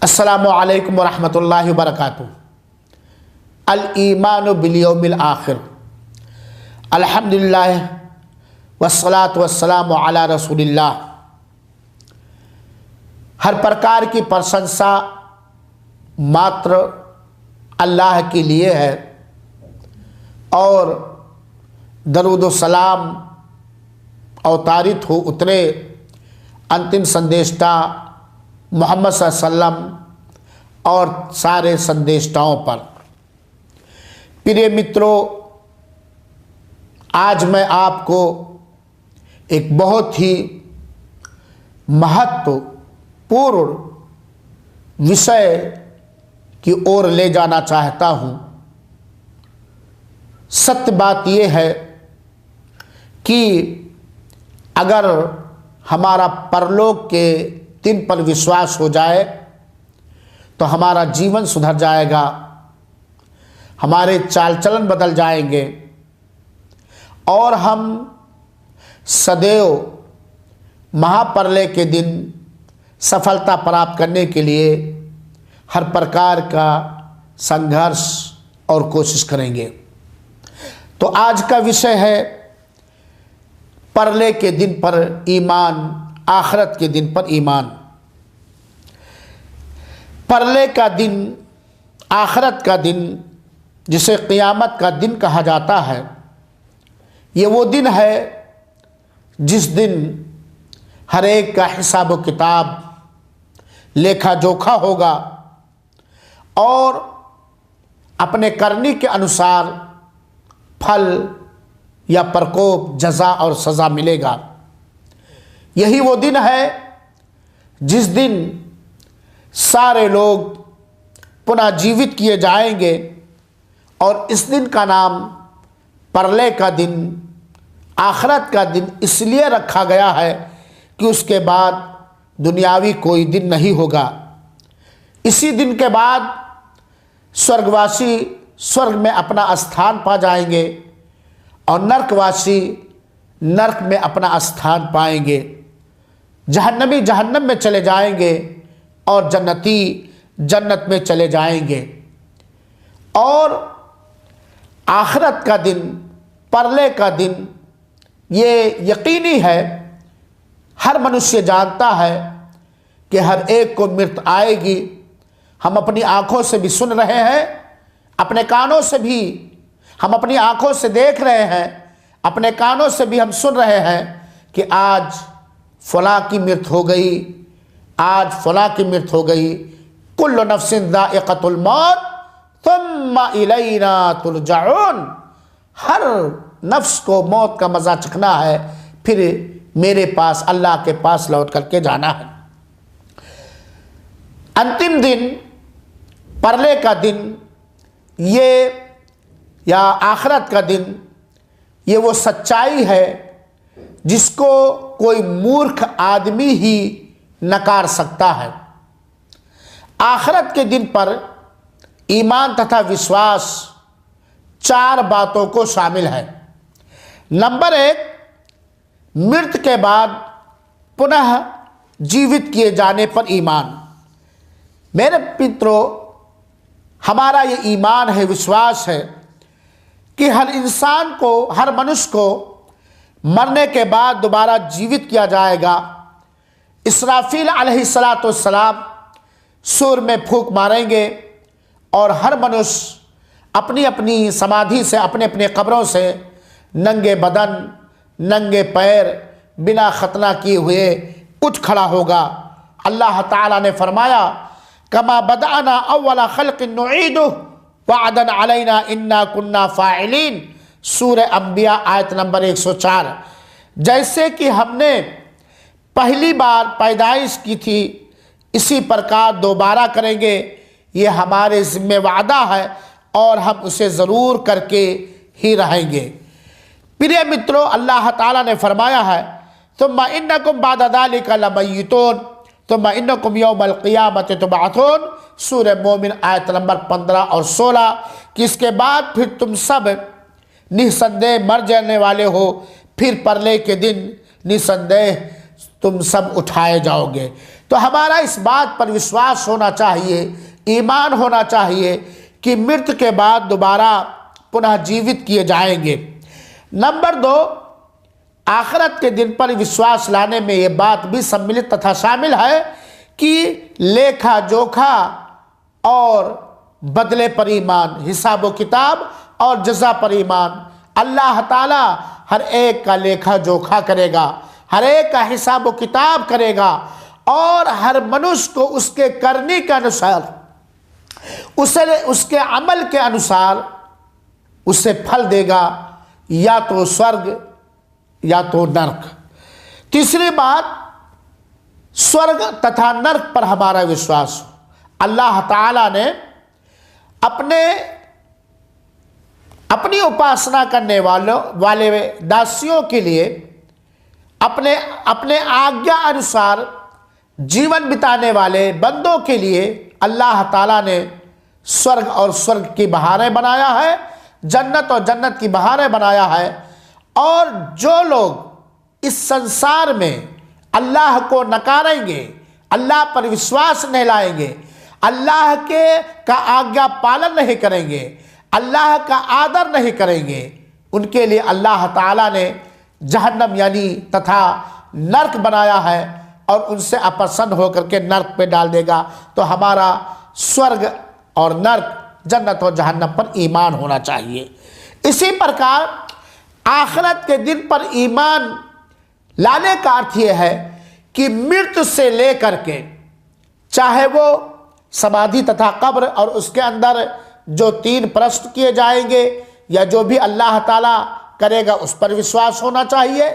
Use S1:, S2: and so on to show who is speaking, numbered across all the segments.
S1: अस्सलामु अलैकुम वरहमतुल्लाहि वबरकातुहू। अल ईमानु बिल यौमिल आखिर, अल्हम्दुलिल्लाह वस्सलातु वस्सलामु अला रसूलिल्लाह। हर प्रकार की प्रशंसा मात्र अल्लाह के लिए है और दरूद व सलाम अवतारित हो उतरे अंतिम संदेष्टा मोहम्मद सल्लल्लाहु अलैहि वसल्लम और सारे संदेष्टाओं पर। प्रिय मित्रों, आज मैं आपको एक बहुत ही महत्वपूर्ण विषय की ओर ले जाना चाहता हूँ। सत्य बात यह है कि अगर हमारा परलोक के दिन पर विश्वास हो जाए तो हमारा जीवन सुधर जाएगा, हमारे चाल चलन बदल जाएंगे और हम सदैव महाप्रलय के दिन सफलता प्राप्त करने के लिए हर प्रकार का संघर्ष और कोशिश करेंगे। तो आज का विषय है परलय के दिन पर ईमान, आखिरत के दिन पर ईमान। परलय का दिन, आखिरत का दिन, जिसे क़यामत का दिन कहा जाता है, ये वो दिन है जिस दिन हर एक का हिसाब व किताब, लेखा जोखा होगा और अपने करने के अनुसार फल या प्रकोप, जज़ा और सज़ा मिलेगा। यही वो दिन है जिस दिन सारे लोग पुनः जीवित किए जाएंगे और इस दिन का नाम परलय का दिन, आखिरत का दिन इसलिए रखा गया है कि उसके बाद दुनियावी कोई दिन नहीं होगा। इसी दिन के बाद स्वर्गवासी स्वर्ग में अपना स्थान पा जाएंगे और नरकवासी नरक में अपना स्थान पाएंगे। जहन्नमी जहन्नम में चले जाएंगे और जन्नती जन्नत में चले जाएंगे। और आखिरत का दिन, परलय का दिन, ये यकीनी है, हर मनुष्य जानता है कि हर एक को मृत्यु आएगी। हम अपनी आँखों से भी सुन रहे हैं, अपने कानों से भी हम अपनी आँखों से देख रहे हैं, अपने कानों से भी हम सुन रहे हैं कि आज फलां की मृत्यु हो गई, आज फलां की मृत्यु हो गई। कुल्लु नफ्सिन ज़ाइक़तुल मौत सुम्मा इलैना तुरजऊन। हर नफ्स को मौत का मज़ा चखना है, फिर मेरे पास, अल्लाह के पास लौट करके जाना है। अंतिम दिन, परलय का दिन, ये या आखिरत का दिन, ये वो सच्चाई है जिसको कोई मूर्ख आदमी ही नकार सकता है। आखिरत के दिन पर ईमान तथा विश्वास चार बातों को शामिल है। नंबर एक, मृत्यु के बाद पुनः जीवित किए जाने पर ईमान। मेरे मित्रों, हमारा ये ईमान है, विश्वास है कि हर इंसान को, हर मनुष्य को मरने के बाद दोबारा जीवित किया जाएगा। इसराफील अलैहिस्सलातु वस्सलाम सूर में फूंक मारेंगे और हर मनुष्य अपनी अपनी समाधि से, अपने अपने कब्रों से नंगे बदन, नंगे पैर, बिना खतना किए हुए उठ खड़ा होगा। अल्लाह ताला ने फरमाया, कमा बदअना अव्वला खल्क़िन नुईदुहु वअदन अलैना इन्ना कुन्ना फ़ाइलीन। सूरह अंबिया आयत नंबर 104। जैसे कि हमने पहली बार पैदाइश की थी, इसी प्रकार दोबारा करेंगे। ये हमारे ज़िम्मे वादा है और हम उसे ज़रूर करके ही रहेंगे। प्रिय मित्रों, अल्लाह ताला ने फरमाया है, तुम्मा इन्नकुम बादा ज़ालिका लमय्यितून तुम्मा इन्नकुम यौमल क़ियामति तुबअथून। सूरह मोमिन आयत नंबर 15 और 16 कि इसके बाद फिर तुम सब निसंदेह मर जाने वाले हो, फिर परलय के दिन निसंदेह तुम सब उठाए जाओगे। तो हमारा इस बात पर विश्वास होना चाहिए, ईमान होना चाहिए कि मृत्यु के बाद दोबारा पुनः जीवित किए जाएंगे। नंबर 2, आखिरत के दिन पर विश्वास लाने में ये बात भी सम्मिलित तथा शामिल है कि लेखा जोखा और बदले पर ईमान, हिसाब व किताब और जज़ा पर ईमान। अल्लाह ताला हर एक का लेखा जोखा करेगा, हर एक का हिसाब व किताब करेगा और हर मनुष्य को उसके करने के अनुसार, उसे उसके अमल के अनुसार उसे फल देगा, या तो स्वर्ग या तो नरक। तीसरी बात, स्वर्ग तथा नरक पर हमारा विश्वास हो। अल्लाह ताला ने अपनी उपासना करने वाले दासियों के लिए, अपने आज्ञा अनुसार जीवन बिताने वाले बंदों के लिए अल्लाह ताला ने स्वर्ग और स्वर्ग की बहारें बनाया है, जन्नत और जन्नत की बहारें बनाया है। और जो लोग इस संसार में अल्लाह को नकारेंगे, अल्लाह पर विश्वास नहीं लाएंगे, अल्लाह का आज्ञा पालन नहीं करेंगे, अल्लाह का आदर नहीं करेंगे, उनके लिए अल्लाह ताला ने जहन्नम यानी तथा नरक बनाया है और उनसे अप्रसन्न होकर के नरक पे डाल देगा। तो हमारा स्वर्ग और नरक, जन्नत और जहन्नम पर ईमान होना चाहिए। इसी प्रकार आखिरत के दिन पर ईमान लाने का अर्थ यह है कि मृत्यु से लेकर के, चाहे वो समाधि तथा कब्र और उसके अंदर जो 3 प्रश्न किए जाएंगे या जो भी अल्लाह ताला करेगा उस पर विश्वास होना चाहिए,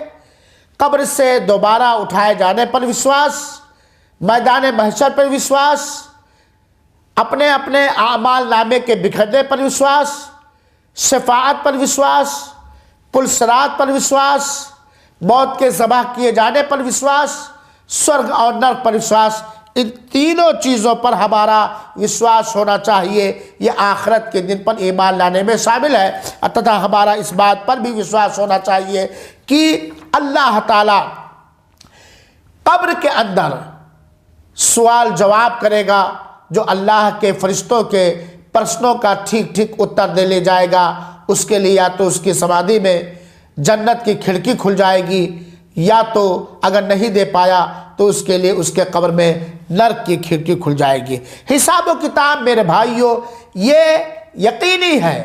S1: कब्र से दोबारा उठाए जाने पर विश्वास, मैदान महशर पर विश्वास, अपने अपने आमाल नामे के बिखरने पर विश्वास, शफाअत पर विश्वास, पुलसरात पर विश्वास, मौत के ज़बह किए जाने पर विश्वास, स्वर्ग और नरक पर विश्वास। इन तीनों चीज़ों पर हमारा विश्वास होना चाहिए। ये आखिरत के दिन पर ईमान लाने में शामिल है। तथा हमारा इस बात पर भी विश्वास होना चाहिए कि अल्लाह ताला कब्र के अंदर सवाल जवाब करेगा, जो अल्लाह के फरिश्तों के प्रश्नों का ठीक ठीक उत्तर दे ले जाएगा। उसके लिए या तो उसकी समाधि में जन्नत की खिड़की खुल जाएगी, या तो अगर नहीं दे पाया तो उसके लिए उसके कब्र में नरक की खिड़की खुल जाएगी। हिसाब व किताब मेरे भाइयों ये यकीनी है,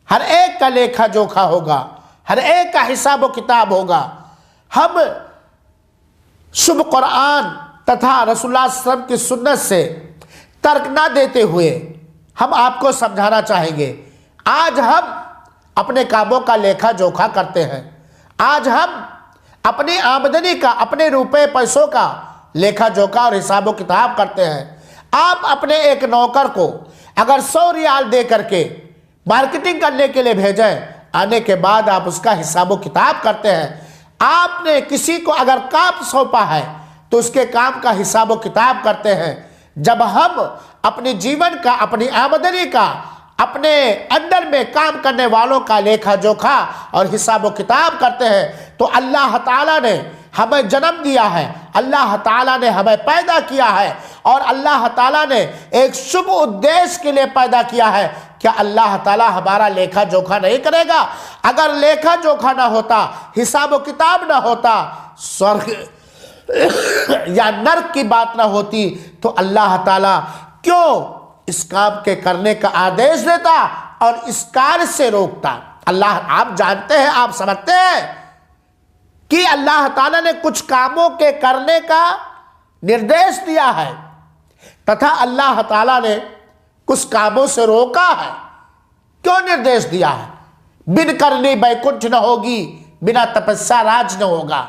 S1: हर एक का लेखा जोखा होगा, हर एक का हिसाब व किताब होगा। हम शुभ कुरान तथा रसूलुल्लाह सल्लल्लाहु अलैहि वसल्लम की सुन्नत से तर्क ना देते हुए हम आपको समझाना चाहेंगे। आज हम अपने कामों का लेखा जोखा करते हैं, आज हम अपनी आमदनी का, अपने रुपए पैसों का लेखा जोखा और हिसाब किताब करते हैं। आप अपने एक नौकर को अगर 100 रियाल दे करके मार्केटिंग करने के लिए भेजें, आने के बाद आप उसका हिसाब किताब करते हैं। आपने किसी को अगर काम सौंपा है तो उसके काम का हिसाब किताब करते हैं। जब हम अपने जीवन का, अपनी आमदनी का, अपने अंडर में काम करने वालों का लेखा जोखा और हिसाब किताब करते हैं, तो अल्लाह ताला ने हमें जन्म दिया है, अल्लाह ताला ने हमें पैदा किया है और अल्लाह ताला ने एक शुभ उद्देश्य के लिए पैदा किया है। क्या अल्लाह ताला हमारा लेखा जोखा नहीं करेगा? अगर लेखा जोखा ना होता, हिसाब किताब ना होता, स्वर्ग या नरक की बात ना होती, तो अल्लाह ताला क्यों इस काम के करने का आदेश देता और इस कार्य से रोकता? अल्लाह, आप जानते हैं, आप समझते हैं कि अल्लाह ताला ने कुछ कामों के करने का निर्देश दिया है तथा अल्लाह ताला ने कुछ कामों से रोका है। क्यों निर्देश दिया है? बिन करने बैकुंठ न होगी, बिना तपस्या राज न होगा।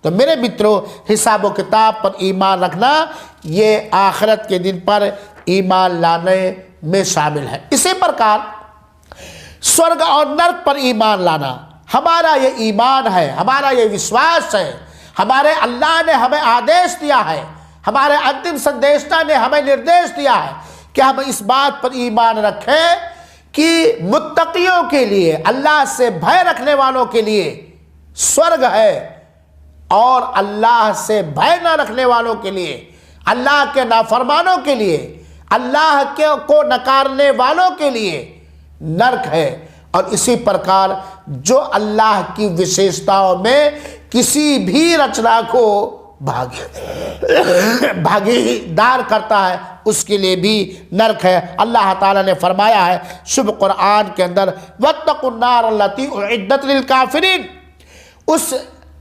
S1: तो मेरे मित्रों, हिसाब किताब पर ईमान रखना ये आखिरत के दिन पर ईमान लाने में शामिल है। इसी प्रकार स्वर्ग और नरक पर ईमान लाना हमारा ये ईमान है, हमारा ये विश्वास है। हमारे अल्लाह ने हमें आदेश दिया है, हमारे अंतिम संदेशना ने हमें निर्देश दिया है कि हम इस बात पर ईमान रखें कि मुत्तकियों के लिए, अल्लाह से भय रखने वालों के लिए स्वर्ग है और अल्लाह से भय न रखने वालों के लिए अल्लाह के नाफरमानों के लिए, अल्लाह के को नकारने वालों के लिए नरक है। और इसी प्रकार जो अल्लाह की विशेषताओं में किसी भी रचना को भागीदार करता है उसके लिए भी नरक है। अल्लाह ताला ने फरमाया है शुभ कुरान के अंदर, वत्तकुन्नार अल्लती उइद्दत लिल काफिरीन, उस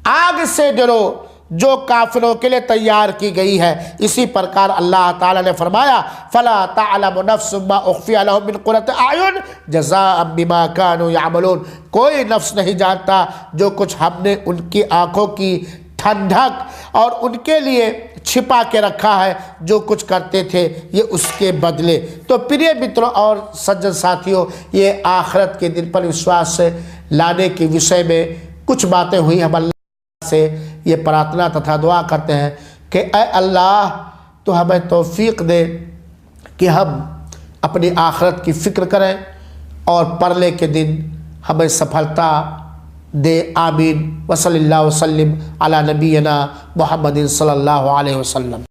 S1: आग से डरो जो काफिरों के लिए तैयार की गई है। इसी प्रकार अल्लाह ताला ने फरमाया फला तअलमु नफ्सुम मा उख्फिया लहुम मिन कुर्रति अयुन जज़ाअन बिमा कानू यअमलून, कोई नफ्स नहीं जानता जो कुछ हमने उनकी आंखों की ठंडक और उनके लिए छिपा के रखा है, जो कुछ करते थे ये उसके बदले। तो प्रिय मित्रों और सज्जन साथियों, ये आखिरत के दिन पर विश्वास लाने के विषय में कुछ बातें हुई। हम अल्लाह से ये प्रार्थना तथा दुआ करते हैं कि ऐ अल्लाह तो हमें तौफीक दे कि हम अपनी आखिरत की फ़िक्र करें और परले के दिन हमें सफलता दे। आमीन। वसल्लल्लाहु वसल्लम अला नबीना मुहम्मदिन सल्लल्लाहु अलैहि वसल्लम।